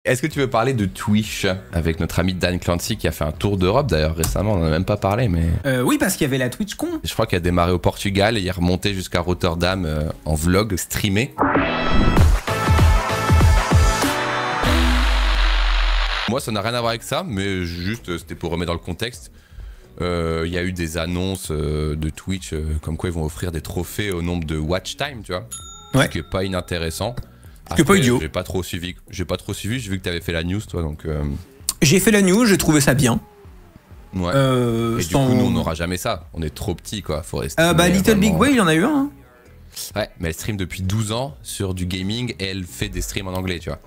Est-ce que tu veux parler de Twitch avec notre ami Dan Clancy qui a fait un tour d'Europe d'ailleurs récemment, on en a même pas parlé mais... Oui, parce qu'il y avait la TwitchCon. Je crois qu'il a démarré au Portugal et il est remonté jusqu'à Rotterdam en vlog streamé. Moi ça n'a rien à voir avec ça, mais juste c'était pour remettre dans le contexte. Il y a eu des annonces de Twitch comme quoi ils vont offrir des trophées au nombre de watch time, tu vois. Ouais. Ce qui est pas inintéressant. Ce pas idiot. J'ai pas trop suivi, j'ai vu que t'avais fait la news toi donc... J'ai fait la news, j'ai trouvé ça bien. Ouais. Et du coup nous on n'aura jamais ça, on est trop petits quoi, faut rester... bah Little Big Way il y en a eu un. Hein. Ouais, mais elle stream depuis 12 ans sur du gaming et elle fait des streams en anglais, tu vois.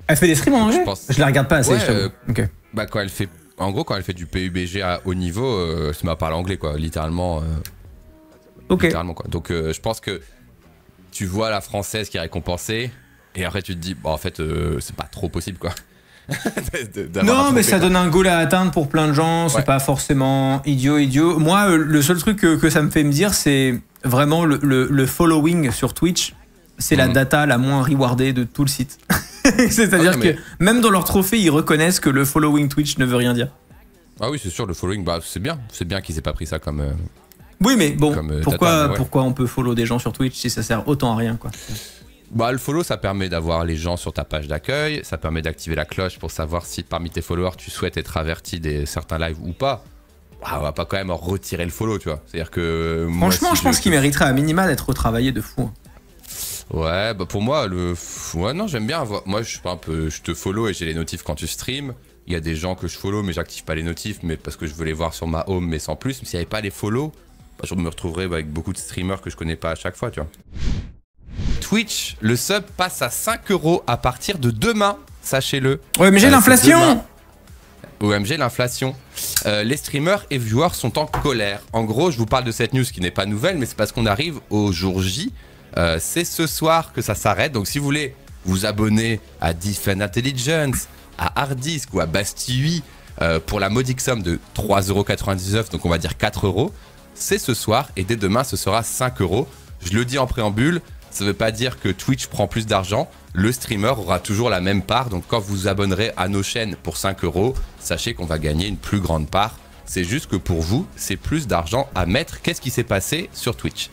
Elle fait des streams en anglais? Je la regarde pas assez, ouais, ok. Bah quand elle fait... En gros quand elle fait du PUBG à haut niveau, elle se met à parler anglais quoi, littéralement. Ok. Littéralement quoi. Donc je pense que tu vois la française qui est récompensée et après tu te dis, bon en fait c'est pas trop possible quoi. Non mais ça donne un goal à atteindre pour plein de gens, c'est pas forcément idiot. Moi le seul truc que ça me fait me dire c'est vraiment le following sur Twitch, c'est la data la moins rewardée de tout le site. C'est-à-dire que même dans leur trophée ils reconnaissent que le following Twitch ne veut rien dire. Ah oui c'est sûr, le following bah c'est bien qu'ils aient pas pris ça comme... oui mais bon, pourquoi data, on peut follow des gens sur Twitch si ça sert autant à rien quoi. Bah le follow ça permet d'avoir les gens sur ta page d'accueil, ça permet d'activer la cloche pour savoir si parmi tes followers tu souhaites être averti des certains lives ou pas. Bah, on va pas quand même retirer le follow tu vois, c'est-à-dire que... Franchement moi, si je pense qu'il mériterait à minima d'être retravaillé de fou. Ouais bah pour moi ouais non j'aime bien avoir... Moi je suis pas un peu... Je te follow et j'ai les notifs quand tu streams. Il y a des gens que je follow mais j'active pas les notifs mais parce que je veux les voir sur ma home mais sans plus. S'il n'y avait pas les follow, bah, je me retrouverais avec beaucoup de streamers que je connais pas à chaque fois tu vois. Twitch, le sub passe à 5 € à partir de demain, sachez-le. OMG l'inflation. OMG l'inflation. Les streamers et viewers sont en colère. En gros, je vous parle de cette news qui n'est pas nouvelle, mais c'est parce qu'on arrive au jour J. C'est ce soir que ça s'arrête. Donc si vous voulez vous abonner à Defend Intelligence, à Hardisk ou à Bastille pour la modique somme de 3,99 €, donc on va dire 4 €, c'est ce soir et dès demain ce sera 5 €. Je le dis en préambule. Ça ne veut pas dire que Twitch prend plus d'argent, le streamer aura toujours la même part, donc quand vous vous abonnerez à nos chaînes pour 5 €, sachez qu'on va gagner une plus grande part. C'est juste que pour vous, c'est plus d'argent à mettre. Qu'est-ce qui s'est passé sur Twitch?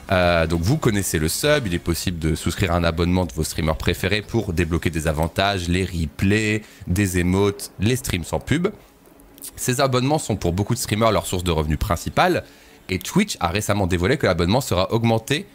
Donc vous connaissez le sub, il est possible de souscrire un abonnement de vos streamers préférés pour débloquer des avantages, les replays, des emotes, les streams sans pub. Ces abonnements sont pour beaucoup de streamers leur source de revenus principale, et Twitch a récemment dévoilé que l'abonnement sera augmenté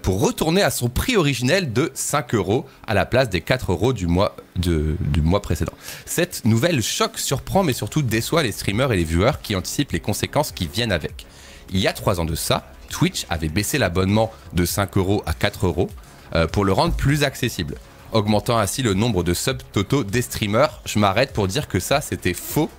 pour retourner à son prix originel de 5 € à la place des 4 € du mois précédent. Cette nouvelle choque, surprend mais surtout déçoit les streamers et les viewers qui anticipent les conséquences qui viennent avec. Il y a 3 ans de ça, Twitch avait baissé l'abonnement de 5 € à 4 € pour le rendre plus accessible, augmentant ainsi le nombre de subs totaux des streamers. Je m'arrête pour dire que ça c'était faux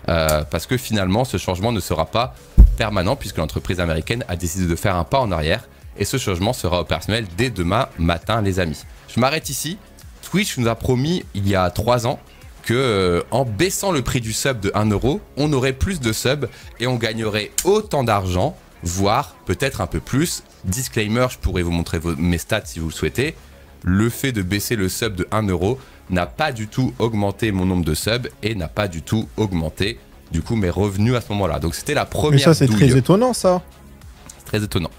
parce que finalement ce changement ne sera pas permanent puisque l'entreprise américaine a décidé de faire un pas en arrière. Et ce changement sera opérationnel dès demain matin les amis. Je m'arrête ici. Twitch nous a promis il y a 3 ans que en baissant le prix du sub de 1 €, on aurait plus de subs et on gagnerait autant d'argent, voire peut-être un peu plus. Disclaimer, je pourrais vous montrer mes stats si vous le souhaitez. Le fait de baisser le sub de 1 € n'a pas du tout augmenté mon nombre de subs et n'a pas du tout augmenté du coup mes revenus à ce moment-là. Donc c'était la première. Mais ça c'est très étonnant ça. C'est très étonnant.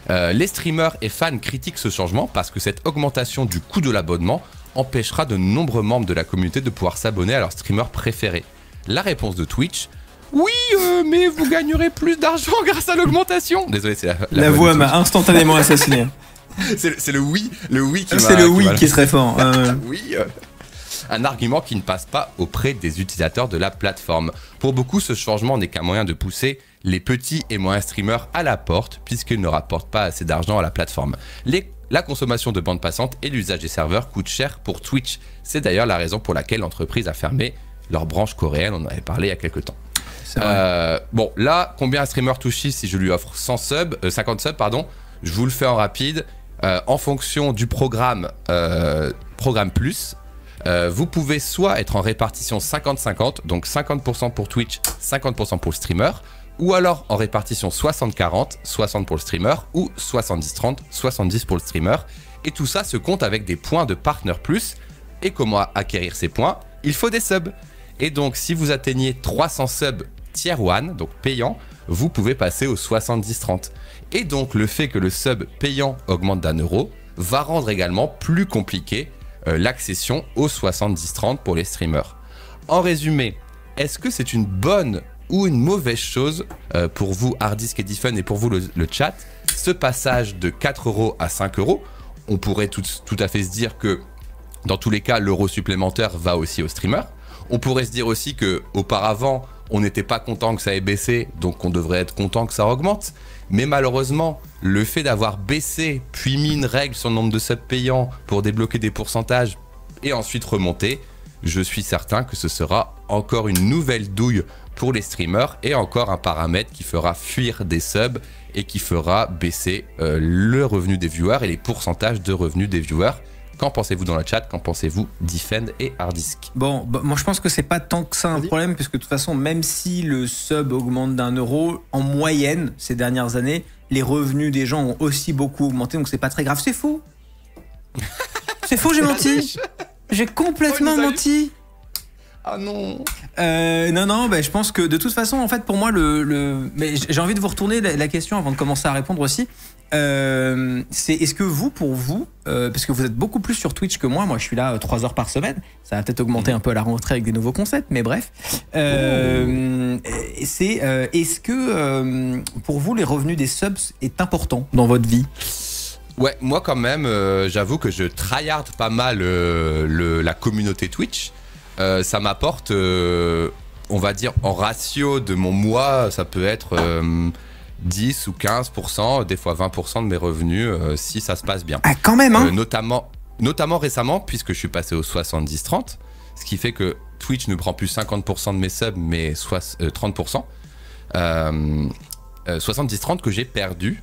Les streamers et fans critiquent ce changement parce que cette augmentation du coût de l'abonnement empêchera de nombreux membres de la communauté de pouvoir s'abonner à leur streamer préféré. La réponse de Twitch: oui, mais vous gagnerez plus d'argent grâce à l'augmentation. Désolé, c'est la voix m'a instantanément assassiné. C'est le oui qui c'est le oui qui est très fort. Oui. Un argument qui ne passe pas auprès des utilisateurs de la plateforme. Pour beaucoup, ce changement n'est qu'un moyen de pousser les petits et moyens streamers à la porte puisqu'ils ne rapportent pas assez d'argent à la plateforme. La consommation de bande passante et l'usage des serveurs coûtent cher pour Twitch. C'est d'ailleurs la raison pour laquelle l'entreprise a fermé leur branche coréenne, on en avait parlé il y a quelques temps. Bon, là, combien un streamer touche si je lui offre 50 subs, pardon, je vous le fais en rapide. En fonction du programme Plus, vous pouvez soit être en répartition 50-50, donc 50% pour Twitch, 50% pour le streamer, ou alors en répartition 60-40, 60 pour le streamer, ou 70-30, 70 pour le streamer. Et tout ça se compte avec des points de Partner Plus. Et comment acquérir ces points? Il faut des subs. Et donc, si vous atteignez 300 subs tier 1, donc payant, vous pouvez passer au 70-30. Et donc, le fait que le sub payant augmente d'1 € va rendre également plus compliqué l'accession au 70-30 pour les streamers. En résumé, est-ce que c'est une bonne ou une mauvaise chose pour vous, Hardisk et Diffun, et pour vous, le chat, ce passage de 4 € à 5 €? On pourrait tout à fait se dire que, dans tous les cas, l'euro supplémentaire va aussi aux streamers. On pourrait se dire aussi qu'auparavant, on n'était pas content que ça ait baissé, donc on devrait être content que ça augmente. Mais malheureusement, le fait d'avoir baissé, puis mis une règle sur le nombre de subs payants pour débloquer des pourcentages et ensuite remonter, je suis certain que ce sera encore une nouvelle douille pour les streamers et encore un paramètre qui fera fuir des subs et qui fera baisser le revenu des viewers et les pourcentages de revenus des viewers. Qu'en pensez-vous dans le chat? Qu'en pensez-vous, Diffend et Hardisk? Bon, moi je pense que c'est pas tant que ça un problème, puisque de toute façon, même si le sub augmente d'1 €, en moyenne, ces dernières années, les revenus des gens ont aussi beaucoup augmenté, donc c'est pas très grave. C'est faux. C'est faux, j'ai menti. J'ai complètement menti. Ah non. Non, je pense que de toute façon, en fait, pour moi, mais j'ai envie de vous retourner la question avant de commencer à répondre aussi. C'est est-ce que pour vous, parce que vous êtes beaucoup plus sur Twitch que moi je suis là 3 heures par semaine, ça va peut-être augmenter un peu à la rentrée avec des nouveaux concepts, mais bref, est-ce que pour vous les revenus des subs est important dans votre vie? Ouais, moi quand même, j'avoue que je tryhard pas mal la communauté Twitch. Ça m'apporte, on va dire, en ratio de mon mois, ça peut être 10 ou 15%, des fois 20% de mes revenus, si ça se passe bien. Ah, quand même, hein. Notamment récemment, puisque je suis passé au 70-30, ce qui fait que Twitch ne prend plus 50% de mes subs, mais 30%. 70-30 que j'ai perdu,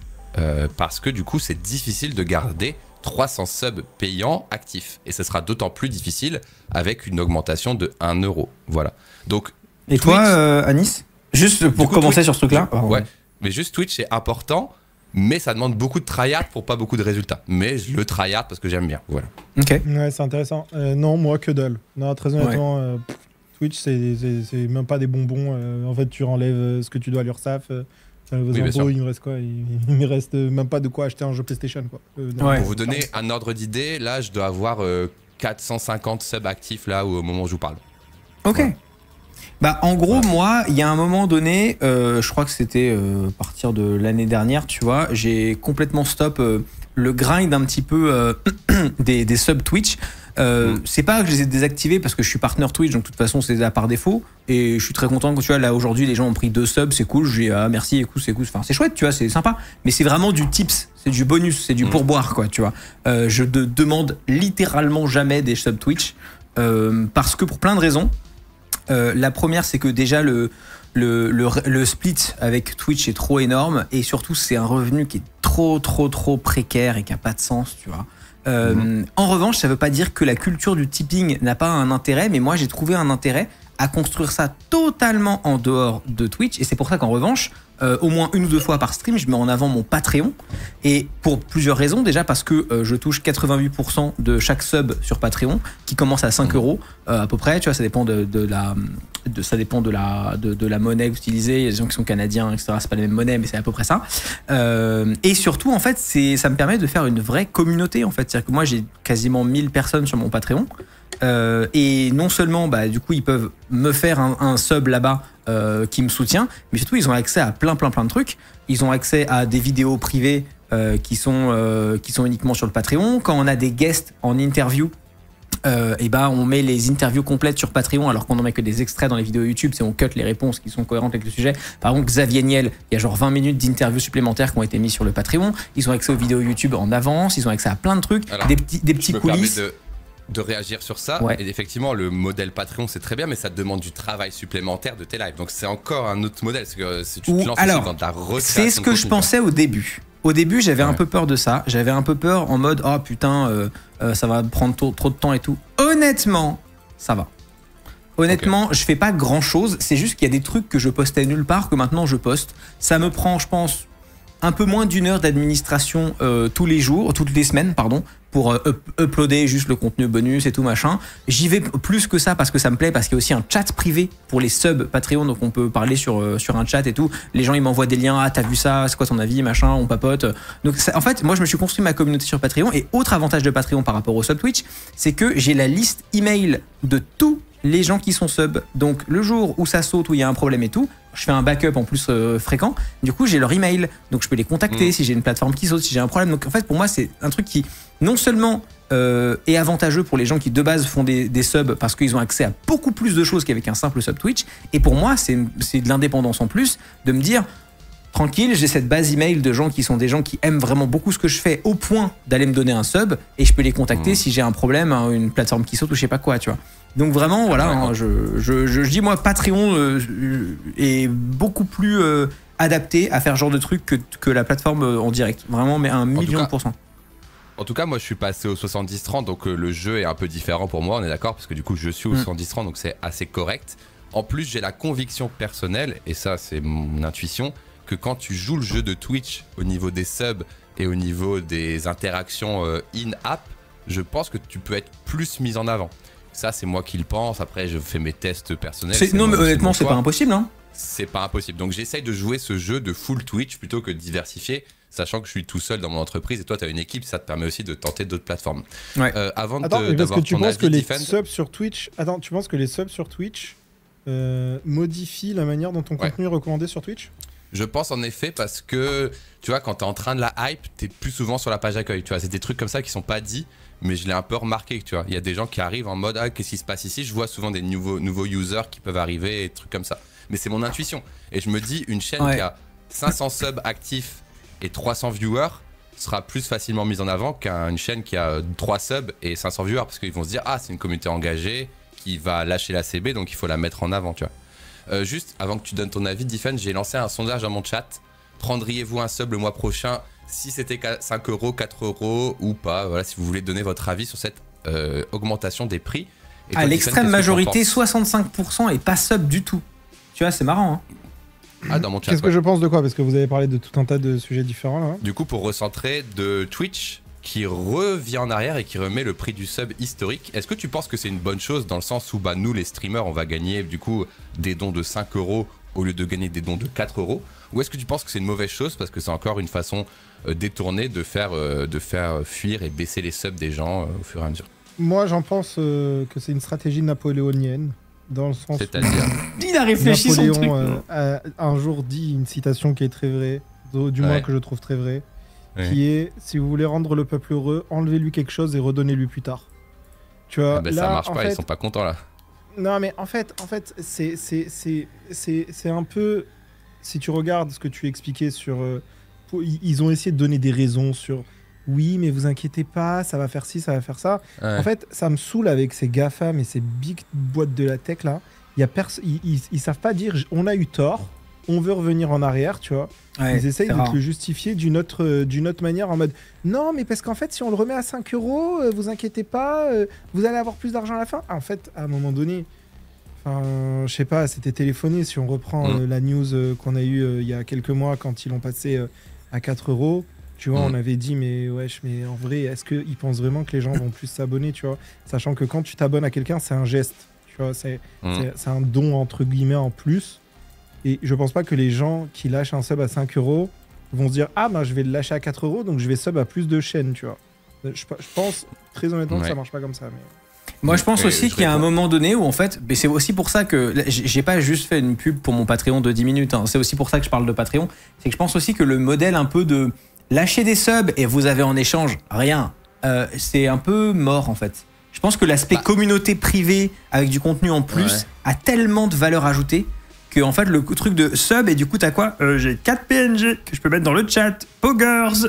parce que du coup, c'est difficile de garder 300 subs payants actifs. Et ce sera d'autant plus difficile avec une augmentation de 1 €. Voilà. Donc, et Twitch, toi, Anis, juste pour commencer sur ce truc-là. Ouais. Mais juste Twitch, c'est important, mais ça demande beaucoup de tryhard pour pas beaucoup de résultats. Mais je le tryhard parce que j'aime bien. Voilà. Ok. Ouais, c'est intéressant. Non, moi, que dalle. Non, très honnêtement, Twitch, c'est même pas des bonbons. En fait, tu enlèves ce que tu dois à l'URSSAF. Il me reste quoi? Il me reste même pas de quoi acheter un jeu PlayStation, quoi. Pour vous donner un ordre d'idée, là, je dois avoir 450 subs actifs là au moment où je vous parle. Ok. Ouais. Bah, en gros, moi, il y a un moment donné, je crois que c'était à partir de l'année dernière, tu vois, j'ai complètement stop le grind un petit peu des subs Twitch. C'est pas que je les ai désactivés parce que je suis partenaire Twitch, donc de toute façon c'est là par défaut, et je suis très content que tu vois là aujourd'hui les gens ont pris 2 subs, c'est cool, j'ai merci, écoute, enfin c'est chouette, tu vois, c'est sympa, mais c'est vraiment du tips, c'est du bonus, c'est du pourboire, quoi, tu vois. Je ne demande littéralement jamais des subs Twitch parce que pour plein de raisons. La première, c'est que déjà le split avec Twitch est trop énorme, et surtout c'est un revenu qui est trop précaire et qui a pas de sens, tu vois. En revanche, ça veut pas dire que la culture du tipping n'a pas un intérêt, mais moi j'ai trouvé un intérêt à construire ça totalement en dehors de Twitch, et c'est pour ça qu'en revanche, au moins 1 ou 2 fois par stream, je mets en avant mon Patreon, et pour plusieurs raisons. Déjà parce que je touche 88% de chaque sub sur Patreon, qui commence à 5 € à peu près, tu vois, ça dépend de la monnaie que vous utilisez. Il y a des gens qui sont canadiens, etc. C'est pas la même monnaie, mais c'est à peu près ça. Et surtout, en fait, ça me permet de faire une vraie communauté, en fait. C'est-à-dire que moi, j'ai quasiment 1000 personnes sur mon Patreon. Et non seulement, du coup, ils peuvent me faire un sub là-bas qui me soutient, mais surtout, ils ont accès à plein de trucs. Ils ont accès à des vidéos privées qui sont uniquement sur le Patreon. Quand on a des guests en interview, on met les interviews complètes sur Patreon, alors qu'on en met que des extraits dans les vidéos YouTube, c'est on cut les réponses qui sont cohérentes avec le sujet. Par exemple, Xavier Niel, il y a genre 20 minutes d'interviews supplémentaires qui ont été mis sur le Patreon. Ils ont accès aux vidéos YouTube en avance, ils ont accès à plein de trucs, alors, des petits coulisses. De réagir sur ça, et effectivement le modèle Patreon c'est très bien, mais ça te demande du travail supplémentaire de tes lives, donc c'est encore un autre modèle, parce que si tu te lances dans ta retraite, c'est ce que je pensais au début. Au début, j'avais un peu peur de ça. J'avais un peu peur en mode oh putain, ça va prendre trop de temps et tout. Honnêtement, ça va. Honnêtement, je fais pas grand chose. C'est juste qu'il y a des trucs que je postais nulle part que maintenant je poste. Ça me prend, je pense, un peu moins d'1 heure d'administration toutes les semaines, pardon, pour uploader juste le contenu bonus et tout machin. J'y vais plus que ça parce que ça me plaît, parce qu'il y a aussi un chat privé pour les subs Patreon, donc on peut parler sur un chat et tout. Les gens ils m'envoient des liens, ah t'as vu ça, c'est quoi ton avis, machin, on papote. Donc ça, en fait moi je me suis construit ma communauté sur Patreon, et autre avantage de Patreon par rapport au sub Twitch, c'est que j'ai la liste email de tous les gens qui sont sub. Donc le jour où ça saute, où il y a un problème et tout, je fais un backup en plus fréquent, du coup j'ai leur email, donc je peux les contacter si j'ai une plateforme qui saute, si j'ai un problème. Donc en fait pour moi c'est un truc qui non seulement est avantageux pour les gens qui de base font des subs, parce qu'ils ont accès à beaucoup plus de choses qu'avec un simple sub Twitch, et pour moi c'est de l'indépendance en plus, de me dire tranquille, j'ai cette base email de gens qui sont des gens qui aiment vraiment beaucoup ce que je fais, au point d'aller me donner un sub, et je peux les contacter si j'ai un problème, une plateforme qui saute ou je sais pas quoi, tu vois. Donc vraiment voilà, hein, je dis moi Patreon est beaucoup plus adapté à faire ce genre de truc que la plateforme en direct, vraiment, mais à 1 000 000%. En tout cas, moi je suis passé au 70-30, donc le jeu est un peu différent pour moi, on est d'accord, parce que du coup je suis au 70-30, donc c'est assez correct. En plus, j'ai la conviction personnelle, et ça c'est mon intuition, que quand tu joues le jeu de Twitch au niveau des subs et au niveau des interactions in-app, je pense que tu peux être plus mis en avant. Ça, c'est moi qui le pense. Après, je fais mes tests personnels. Non, mais honnêtement, c'est pas impossible, hein. C'est pas impossible. Donc, j'essaye de jouer ce jeu de full Twitch plutôt que de diversifier, sachant que je suis tout seul dans mon entreprise et toi, tu as une équipe, ça te permet aussi de tenter d'autres plateformes. Ouais. Avant parce que tu penses que les subs sur Twitch modifient la manière dont ton contenu est recommandé sur Twitch? Je pense en effet, parce que tu vois, quand t'es en train de la hype, t'es plus souvent sur la page d'accueil. Tu vois, c'est des trucs comme ça qui sont pas dits, mais je l'ai un peu remarqué. Tu vois, il y a des gens qui arrivent en mode ah, qu'est-ce qui se passe ici? Je vois souvent des nouveaux users qui peuvent arriver et des trucs comme ça. Mais c'est mon intuition. Et je me dis, une chaîne qui a 500 subs actifs et 300 viewers sera plus facilement mise en avant qu'une chaîne qui a 3 subs et 500 viewers, parce qu'ils vont se dire ah, c'est une communauté engagée qui va lâcher la CB, donc il faut la mettre en avant. Tu vois. Juste avant que tu donnes ton avis, Diffen, j'ai lancé un sondage dans mon chat. Prendriez-vous un sub le mois prochain si c'était 5 €, 4 € ou pas? Voilà, si vous voulez donner votre avis sur cette augmentation des prix. Et à l'extrême majorité, 65% et pas sub du tout. Tu vois, c'est marrant. Hein. Ah, dans mon chat. Qu'est-ce que je pense de quoi? Parce que vous avez parlé de tout un tas de sujets différents là. Du coup, pour recentrer, de Twitch qui revient en arrière et qui remet le prix du sub historique. Est-ce que tu penses que c'est une bonne chose dans le sens où bah, nous, les streamers, on va gagner du coup des dons de 5 € au lieu de gagner des dons de 4 €? Ou est-ce que tu penses que c'est une mauvaise chose parce que c'est encore une façon détournée de faire fuir et baisser les subs des gens au fur et à mesure? Moi, j'en pense que c'est une stratégie napoléonienne. Dans le sens C'est-à-dire il a réfléchi son truc. A un jour dit une citation qui est très vraie, du moins que je trouve très vraie, qui est si vous voulez rendre le peuple heureux, enlevez-lui quelque chose et redonnez-lui plus tard. Tu vois, là, ça marche pas, ils sont pas contents là. Non mais en fait c'est un peu, si tu regardes ce que tu expliquais sur ils ont essayé de donner des raisons sur oui mais vous inquiétez pas, ça va faire ci, ça va faire ça. En fait ça me saoule avec ces GAFAM et ces big boîtes de la tech là. Ils savent pas dire on a eu tort, on veut revenir en arrière, tu vois. Ils essayent de te le justifier d'une autre manière en mode non mais parce qu'en fait si on le remet à 5 €, vous inquiétez pas, vous allez avoir plus d'argent à la fin. En fait à un moment donné, je sais pas, c'était téléphoné. Si on reprend la news qu'on a eue il y a quelques mois quand ils l'ont passé à 4 €, tu vois, on avait dit mais wesh, mais en vrai est-ce qu'ils pensent vraiment que les gens vont plus s'abonner, tu vois, sachant que quand tu t'abonnes à quelqu'un c'est un geste, tu vois, c'est un don entre guillemets en plus. Et je pense pas que les gens qui lâchent un sub à 5 € vont se dire ah bah je vais le lâcher à 4 € donc je vais sub à plus de chaînes, tu vois. Je pense très honnêtement que ça marche pas comme ça. Mais... Moi je pense aussi qu'il y a un moment donné où en fait, c'est aussi pour ça que j'ai pas juste fait une pub pour mon Patreon de 10 minutes, hein. C'est aussi pour ça que je parle de Patreon, c'est que je pense aussi que le modèle un peu de lâcher des subs et vous avez en échange rien, c'est un peu mort en fait. Je pense que l'aspect communauté privée avec du contenu en plus a tellement de valeur ajoutée que en fait le truc de sub et du coup t'as quoi, j'ai 4 PNG que je peux mettre dans le chat, Poggers.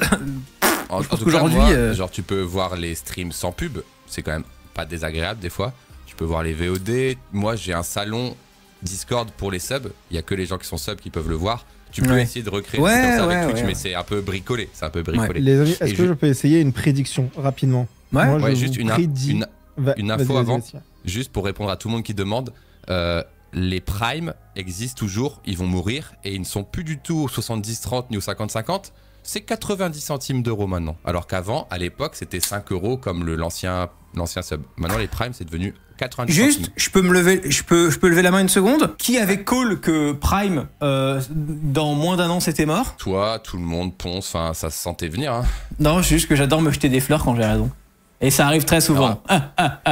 En tout cas, moi, genre tu peux voir les streams sans pub, c'est quand même pas désagréable des fois. Tu peux voir les VOD. Moi j'ai un salon Discord pour les subs, il y a que les gens qui sont subs qui peuvent le voir. Tu peux essayer de recréer avec Twitch, mais c'est un peu bricolé. C'est un peu bricolé. Les amis, est-ce que je peux essayer une prédiction rapidement? Moi, juste une info avant, juste pour répondre à tout le monde qui demande. Les primes existent toujours, ils vont mourir et ils ne sont plus du tout au 70-30 ni au 50-50. c'est 90 centimes d'euros maintenant. Alors qu'avant, à l'époque, c'était 5 euros comme l'ancien sub. Maintenant, les Prime, c'est devenu 90 centimes. Juste, je peux lever la main une seconde. Qui avait call que Prime, dans moins d'un an, c'était mort? Toi, tout le monde, Ponce, enfin, ça se sentait venir. Hein. Non, c'est juste que j'adore me jeter des fleurs quand j'ai raison. Et ça arrive très souvent.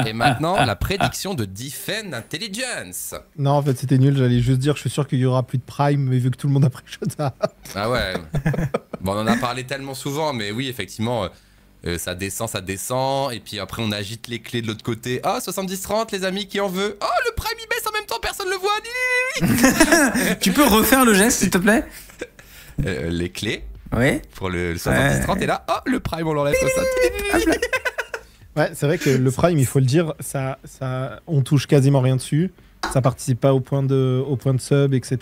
Et maintenant, la prédiction de Defend Intelligence. Non, en fait, c'était nul. J'allais juste dire, je suis sûr qu'il y aura plus de Prime, mais vu que tout le monde a pris Shota. Ah ouais. Bon, on en a parlé tellement souvent, mais oui, effectivement, ça descend. Et puis après, on agite les clés de l'autre côté. Ah, 70-30, les amis, qui en veut? Oh, le Prime, il baisse en même temps, personne le voit. Tu peux refaire le geste, s'il te plaît? Les clés. Oui. Pour le 70-30, et là, oh, le Prime, on l'enlève comme ça. Ouais, c'est vrai que le Prime, il faut le dire, on touche quasiment rien dessus. Ça participe pas au point de sub, etc.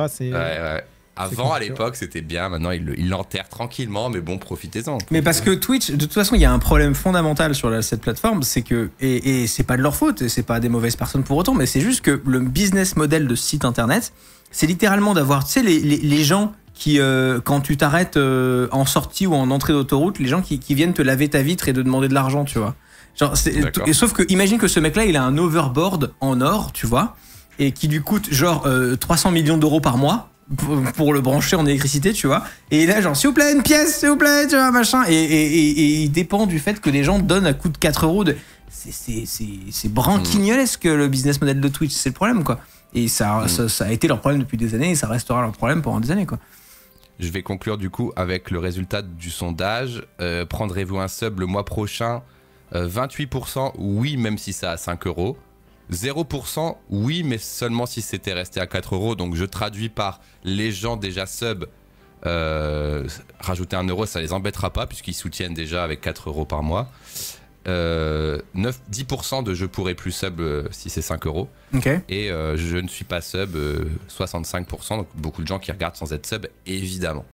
C'est, ouais. Avant, à l'époque, c'était bien. Maintenant, il l'enterre tranquillement, mais bon, profitez-en. Mais parce que Twitch, de toute façon, il y a un problème fondamental sur cette plateforme, c'est que, et c'est pas de leur faute, et c'est pas des mauvaises personnes pour autant, mais c'est juste que le business model de ce site internet, c'est littéralement d'avoir, tu sais, les gens qui, quand tu t'arrêtes en sortie ou en entrée d'autoroute, les gens qui viennent te laver ta vitre et de demander de l'argent, tu vois. Genre, sauf que, imagine que ce mec-là, il a un overboard en or, tu vois, et qui lui coûte genre 300 millions d'euros par mois pour le brancher en électricité, tu vois. Et là, genre, s'il vous plaît, une pièce, s'il vous plaît, tu vois, machin. Et il dépend du fait que les gens donnent à coût de 4 euros. C'est branquignolesque le business model de Twitch, c'est le problème, quoi. Et ça a été leur problème depuis des années et ça restera leur problème pendant des années, quoi. Je vais conclure du coup avec le résultat du sondage. Prendrez-vous un sub le mois prochain? 28% oui, même si ça a 5 euros. 0% oui, mais seulement si c'était resté à 4 euros. Donc je traduis par les gens déjà sub. Rajouter 1 euro, ça les embêtera pas puisqu'ils soutiennent déjà avec 4 euros par mois. 10% de je pourrais plus sub si c'est 5 euros. Okay. Et je ne suis pas sub 65%. Donc beaucoup de gens qui regardent sans être sub, évidemment.